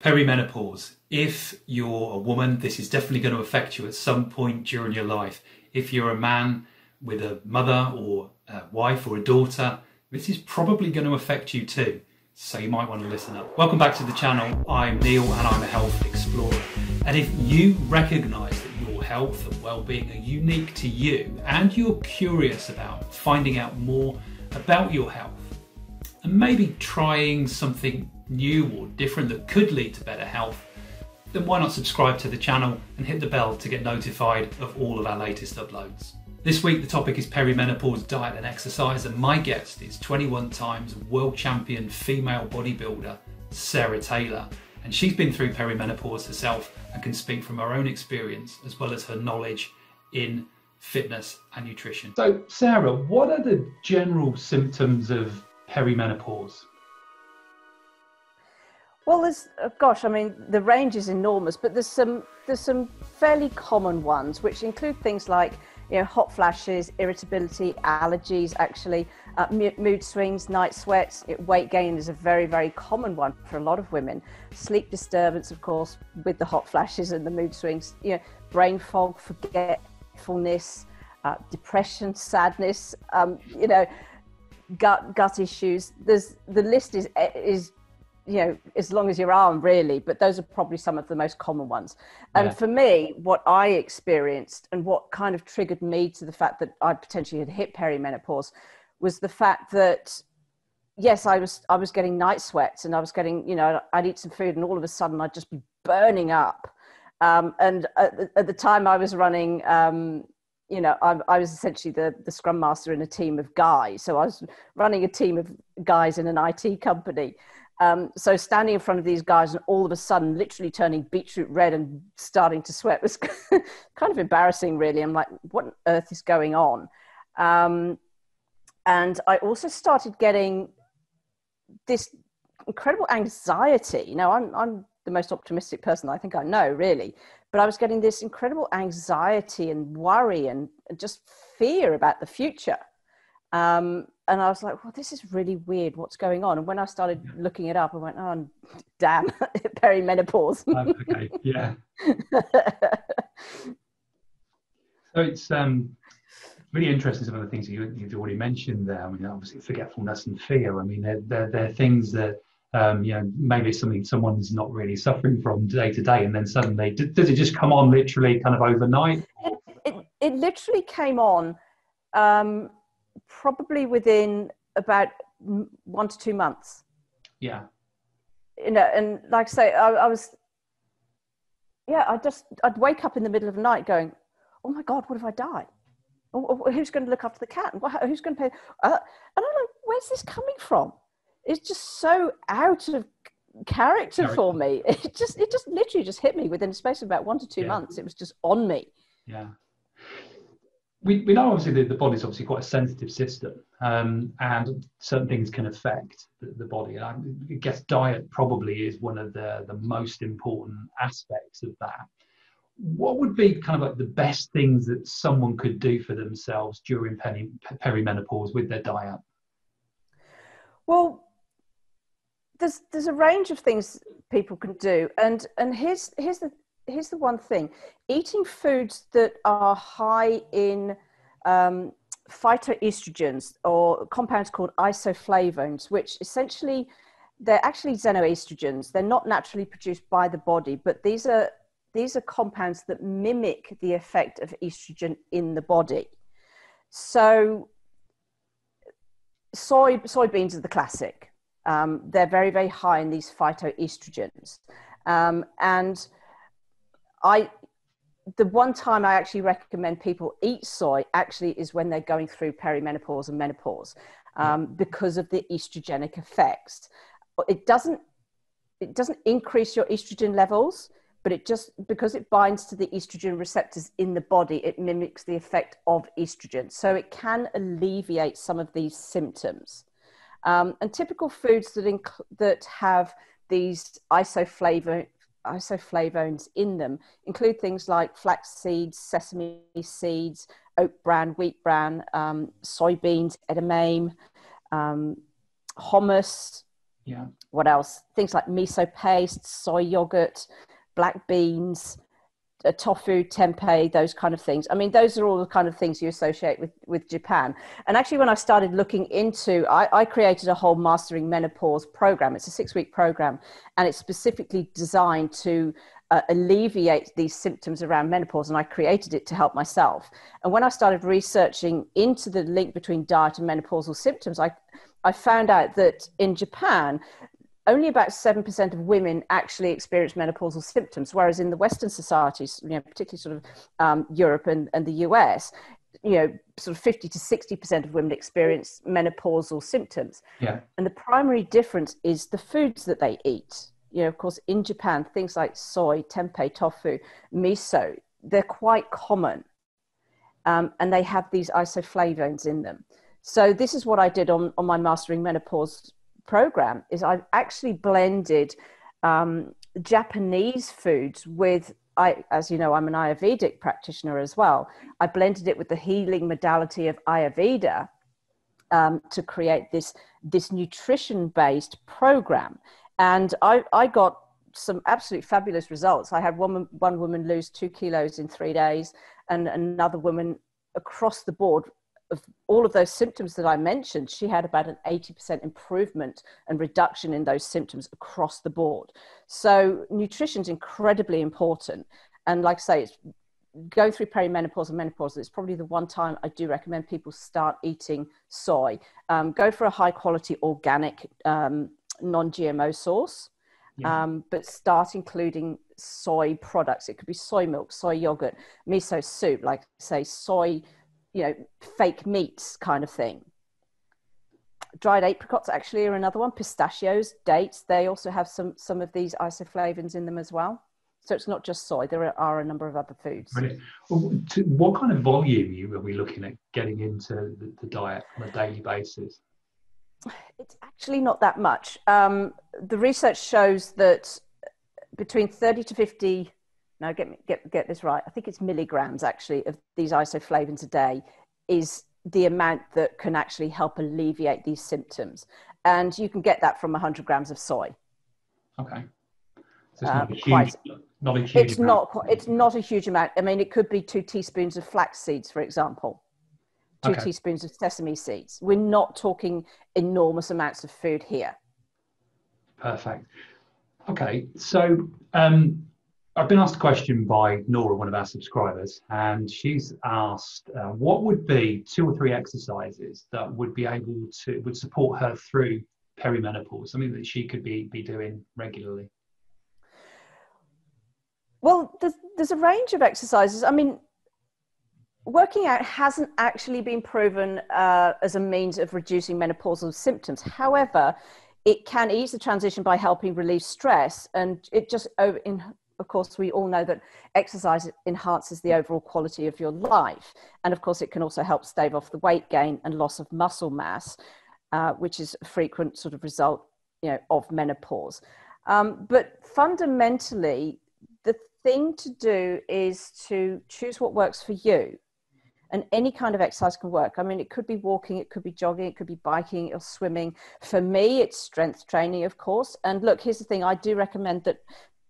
Perimenopause. If you're a woman, this is definitely going to affect you at some point during your life. If you're a man with a mother or a wife or a daughter, this is probably going to affect you too. So you might want to listen up. Welcome back to the channel. I'm Neil and I'm a health explorer. And if you recognise that your health and well-being are unique to you and you're curious about finding out more about your health and maybe trying something new or different that could lead to better health, then why not subscribe to the channel and hit the bell to get notified of all of our latest uploads. This week the topic is perimenopause diet and exercise, and my guest is 21 times world champion female bodybuilder Sarah Taylor, and she's been through perimenopause herself and can speak from her own experience as well as her knowledge in fitness and nutrition. So Sarah, what are the general symptoms of perimenopause? Well, gosh, I mean, the range is enormous, but there's some fairly common ones, which include things like, hot flashes, irritability, allergies, actually, mood swings, night sweats. Weight gain is a very, very common one for a lot of women. Sleep disturbance, of course, with the hot flashes and the mood swings. Brain fog, forgetfulness, depression, sadness. Gut issues. The list is as long as your arm, really, but those are probably some of the most common ones. And for me, what I experienced and what kind of triggered me to the fact that I potentially had hit perimenopause was the fact that, yes, I was getting night sweats, and I was getting, I'd eat some food and all of a sudden I'd just be burning up. And at the time I was running, I was essentially the scrum master in a team of guys. So I was running a team of guys in an IT company. So standing in front of these guys and all of a sudden literally turning beetroot red and starting to sweat was kind of embarrassing, really. I'm like, what on earth is going on? And I also started getting this incredible anxiety. Now, I'm the most optimistic person I think I know, really. But I was getting this incredible anxiety and worry and just fear about the future. And I was like, well, this is really weird. What's going on? And when I started looking it up, I went, oh, damn, perimenopause. Okay, yeah. So it's really interesting, some of the things you've already mentioned there. I mean, obviously forgetfulness and fear. I mean, they're things that, maybe something someone's not really suffering from day to day, and then suddenly, does it just come on literally kind of overnight? It literally came on probably within about 1 to 2 months. Yeah. And like I say, I'd wake up in the middle of the night going, oh my God, what if I die? Who's going to look after the cat? Who's going to pay? And I'm like, where's this coming from? It's just so out of character for me. It just literally just hit me within a space of about 1 to 2 months. It was just on me. Yeah. We know obviously that the body's obviously quite a sensitive system, and certain things can affect the body. And I guess diet probably is one of the most important aspects of that. What would be kind of like the best things that someone could do for themselves during perimenopause with their diet? Well, there's a range of things people can do, and here's the one thing: eating foods that are high in phytoestrogens, or compounds called isoflavones, which essentially they're actually xenoestrogens. They're not naturally produced by the body, but these are compounds that mimic the effect of estrogen in the body. So soybeans are the classic. They're very, very high in these phytoestrogens, and the one time I actually recommend people eat soy actually is when they're going through perimenopause and menopause, because of the estrogenic effects. It doesn't increase your estrogen levels, but because it binds to the estrogen receptors in the body, it mimics the effect of estrogen. So it can alleviate some of these symptoms. And typical foods that have these isoflavones in them include things like flax seeds, sesame seeds, oat bran, wheat bran, soybeans, edamame, hummus, Yeah. What else? Things like miso paste, soy yogurt, black beans, tofu, tempeh, those kind of things. I mean, those are all the kind of things you associate with Japan. And actually, when I started looking into, I created a whole Mastering Menopause program. It's a 6-week program, and it's specifically designed to alleviate these symptoms around menopause. And I created it to help myself. And when I started researching into the link between diet and menopausal symptoms, I found out that in Japan, only about 7% of women actually experience menopausal symptoms, whereas in the Western societies, particularly sort of Europe and the US, sort of 50 to 60% of women experience menopausal symptoms. Yeah. And the primary difference is the foods that they eat. Of course, in Japan, things like soy, tempeh, tofu, miso, they're quite common. And they have these isoflavones in them. So this is what I did on my Mastering Menopause program, is I've actually blended Japanese foods with, as you know, I'm an Ayurvedic practitioner as well. I blended it with the healing modality of Ayurveda to create this nutrition-based program. And I got some absolutely fabulous results. I had one woman lose 2 kilos in 3 days, and another woman across the board, of all of those symptoms that I mentioned, she had about an 80% improvement and reduction in those symptoms across the board. So nutrition is incredibly important. And like I say, it's going through perimenopause and menopause, it's probably the one time I do recommend people start eating soy. Go for a high quality organic non-GMO source, but start including soy products. It could be soy milk, soy yogurt, miso soup, like say soy, fake meats kind of thing. Dried apricots actually are another one. Pistachios, dates, they also have some of these isoflavones in them as well. So it's not just soy, there are a number of other foods. Brilliant. Well, what kind of volume are we looking at getting into the diet on a daily basis? It's actually not that much. The research shows that between 30 to 50, now get this right, I think it's milligrams actually of these isoflavones a day is the amount that can actually help alleviate these symptoms. And you can get that from 100 grams of soy. Okay. So it's not a huge amount. It's not a huge amount. I mean, it could be 2 teaspoons of flax seeds, for example. 2 teaspoons of sesame seeds. We're not talking enormous amounts of food here. Perfect. Okay, so I've been asked a question by Nora, one of our subscribers, and she's asked what would be 2 or 3 exercises that would support her through perimenopause, something that she could be doing regularly. Well, there's a range of exercises. I mean, working out hasn't actually been proven as a means of reducing menopausal symptoms. However, it can ease the transition by helping relieve stress. And it just, of course, we all know that exercise enhances the overall quality of your life. And of course, it can also help stave off the weight gain and loss of muscle mass, which is a frequent sort of result, of menopause. But fundamentally, the thing to do is to choose what works for you. And any kind of exercise can work. I mean, it could be walking, it could be jogging, it could be biking or swimming. For me, it's strength training, of course. And look, here's the thing. I do recommend that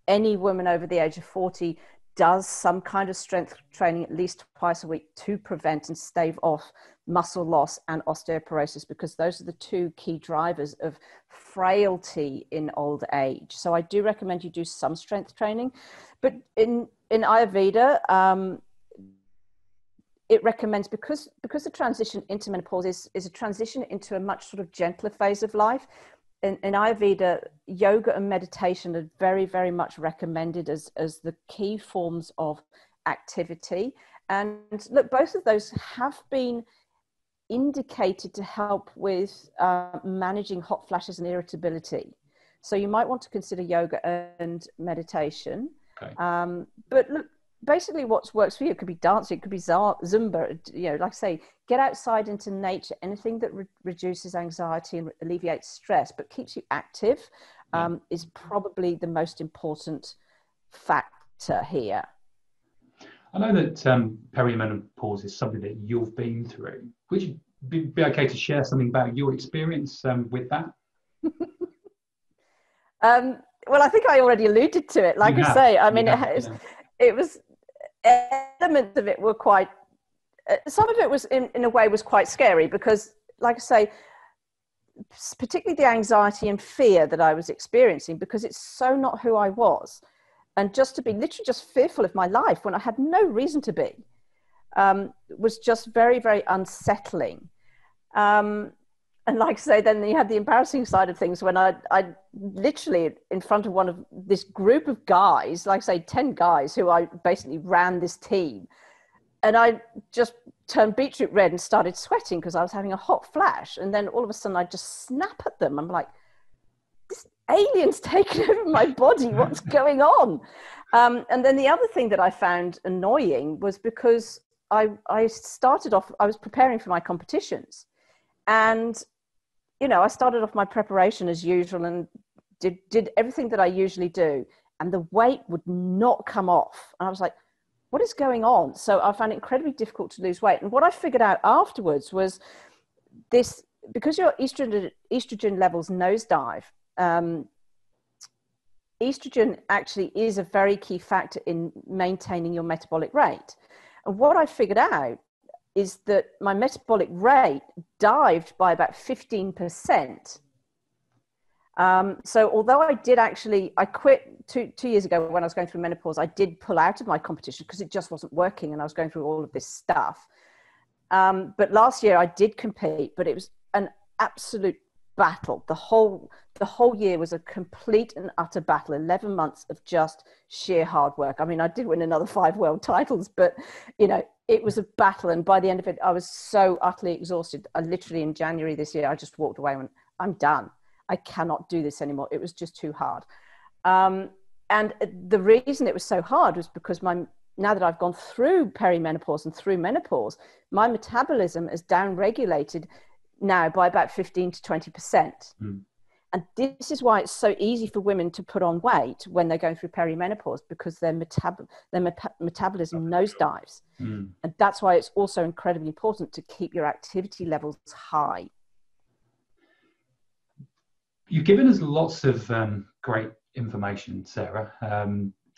any woman over the age of 40 does some kind of strength training at least twice a week to prevent and stave off muscle loss and osteoporosis, because those are the 2 key drivers of frailty in old age. So I do recommend you do some strength training. But in Ayurveda, it recommends, because the transition into menopause is a transition into a much sort of gentler phase of life. In Ayurveda, yoga and meditation are very, very much recommended as the key forms of activity. And look, both of those have been indicated to help with managing hot flashes and irritability. So you might want to consider yoga and meditation. Okay. But look, basically what works for you, it could be dancing, it could be Zumba, like I say, get outside into nature, anything that reduces anxiety and alleviates stress, but keeps you active is probably the most important factor here. I know that perimenopause is something that you've been through. Would you be okay to share something about your experience with that? Well, I think I already alluded to it. Like I say, I mean, it was elements of it were quite. Some of it was in a way was quite scary because, like I say, particularly the anxiety and fear that I was experiencing, because it's so not who I was, and just to be literally just fearful of my life when I had no reason to be, was just very, very unsettling. And like I say, then you had the embarrassing side of things when I literally in front of one of this group of guys, like I say, 10 guys who I basically ran this team. And I just turned beetroot red and started sweating because I was having a hot flash. And then all of a sudden I just snap at them. I'm like, this alien's taken over my body. What's going on? And then the other thing that I found annoying was because I started off, I was preparing for my competitions. And, you know, I started off my preparation as usual and did everything that I usually do. And the weight would not come off. And I was like, what is going on? So I found it incredibly difficult to lose weight. And what I figured out afterwards was this, because your estrogen levels nosedive, estrogen actually is a very key factor in maintaining your metabolic rate. And what I figured out is that my metabolic rate dived by about 15%. So although I quit two years ago when I was going through menopause, I did pull out of my competition because it just wasn't working and I was going through all of this stuff. But last year I did compete, but it was an absolute battle. The whole year was a complete and utter battle. 11 months of just sheer hard work. I mean, I did win another 5 world titles, but you know, it was a battle. And by the end of it, I was so utterly exhausted. I literally in January this year, I just walked away and went, I'm done. I cannot do this anymore. It was just too hard. And the reason it was so hard was because now that I've gone through perimenopause and through menopause, my metabolism is downregulated now by about 15 to 20%. And this is why it's so easy for women to put on weight when they're going through perimenopause, because their metabolism nosedives. And that's why it's also incredibly important to keep your activity levels high. You've given us lots of great information, Sarah,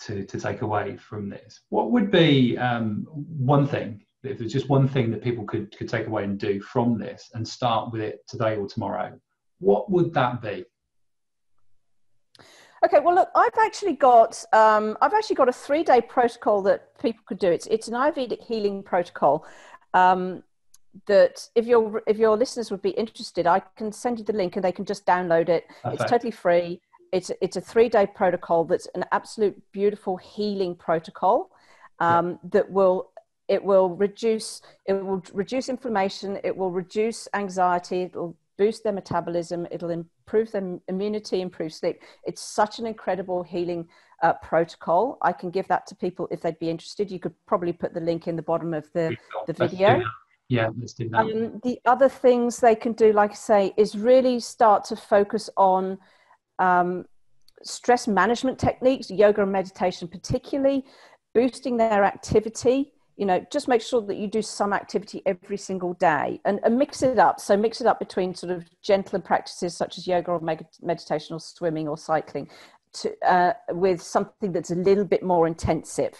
to take away from this. What would be one thing, if there's just one thing that people could take away and do from this and start with it today or tomorrow, what would that be? Okay, well, look, I've actually got a 3-day protocol that people could do. It's an Ayurvedic healing protocol that if your listeners would be interested, I can send you the link and they can just download it. Perfect. It's totally free. It's a 3-day protocol that's an absolute beautiful healing protocol that will reduce inflammation, it will reduce anxiety, it will boost their metabolism, it'll improve their immunity, improve sleep. It's such an incredible healing protocol. I can give that to people if they'd be interested. You could probably put the link in the bottom of the video. Yeah, let's do that. The other things they can do, like I say, is really start to focus on stress management techniques, yoga and meditation particularly, boosting their activity. You know, just make sure that you do some activity every single day and mix it up. So mix it up between sort of gentler practices such as yoga or meditation or swimming or cycling with something that's a little bit more intensive.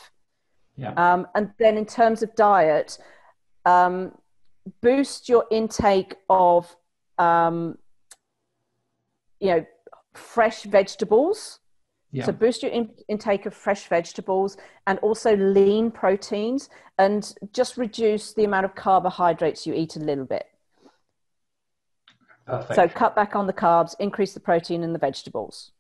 Yeah. And then in terms of diet, boost your intake of, fresh vegetables. Yeah. So boost your intake of fresh vegetables and also lean proteins, and just reduce the amount of carbohydrates you eat a little bit. Perfect. So cut back on the carbs, increase the protein in the vegetables.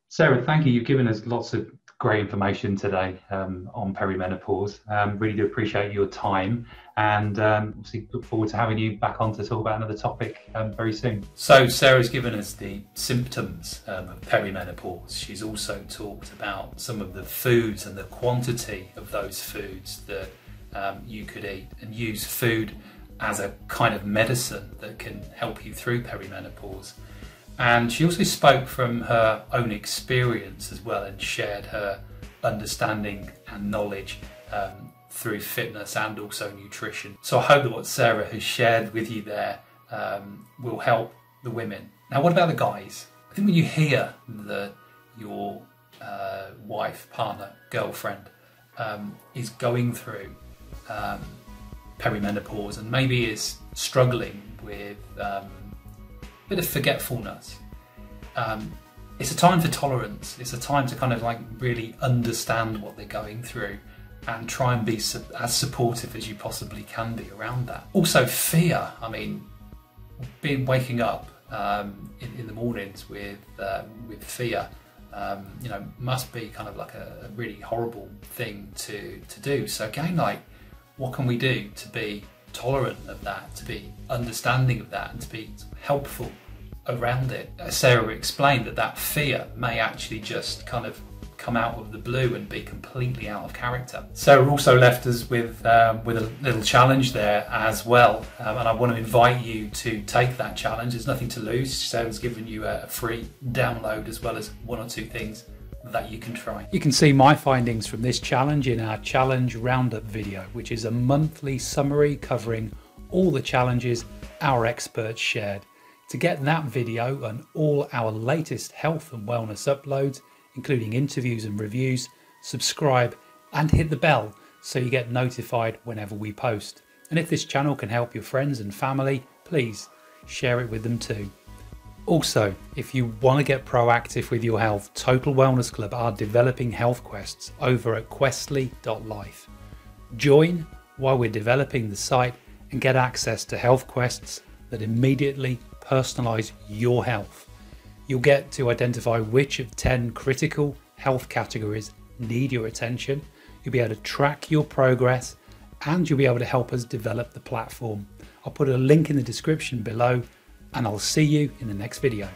Sarah, thank you. You've given us lots of great information today on perimenopause. Really do appreciate your time, and obviously look forward to having you back on to talk about another topic very soon. So Sarah's given us the symptoms of perimenopause. She's also talked about some of the foods and the quantity of those foods that you could eat, and use food as a kind of medicine that can help you through perimenopause. And she also spoke from her own experience as well, and shared her understanding and knowledge through fitness and also nutrition. So I hope that what Sarah has shared with you there will help the women. Now, what about the guys? I think when you hear that your wife, partner, girlfriend is going through perimenopause and maybe is struggling with a bit of forgetfulness, it's a time for tolerance. It's a time to kind of like really understand what they're going through and try and be as supportive as you possibly can be around that. Also fear, I mean, waking up in the mornings with fear, you know, must be kind of like a really horrible thing to do. So again, like, what can we do to be tolerant of that, to be understanding of that, and to be helpful around it? Sarah explained that fear may actually just kind of come out of the blue and be completely out of character. Sarah also left us with a little challenge there as well, and I want to invite you to take that challenge. There's nothing to lose. Sarah's given you a free download as well as one or two things that you can try. You can see my findings from this challenge in our challenge roundup video, which is a monthly summary covering all the challenges our experts shared. To get that video and all our latest health and wellness uploads, including interviews and reviews, subscribe and hit the bell so you get notified whenever we post. And if this channel can help your friends and family, please share it with them too. Also, if you want to get proactive with your health, Total Wellness Club are developing health quests over at questly.life. Join while we're developing the site and get access to health quests that immediately personalise your health. You'll get to identify which of 10 critical health categories need your attention. You'll be able to track your progress, and you'll be able to help us develop the platform. I'll put a link in the description below, and I'll see you in the next video.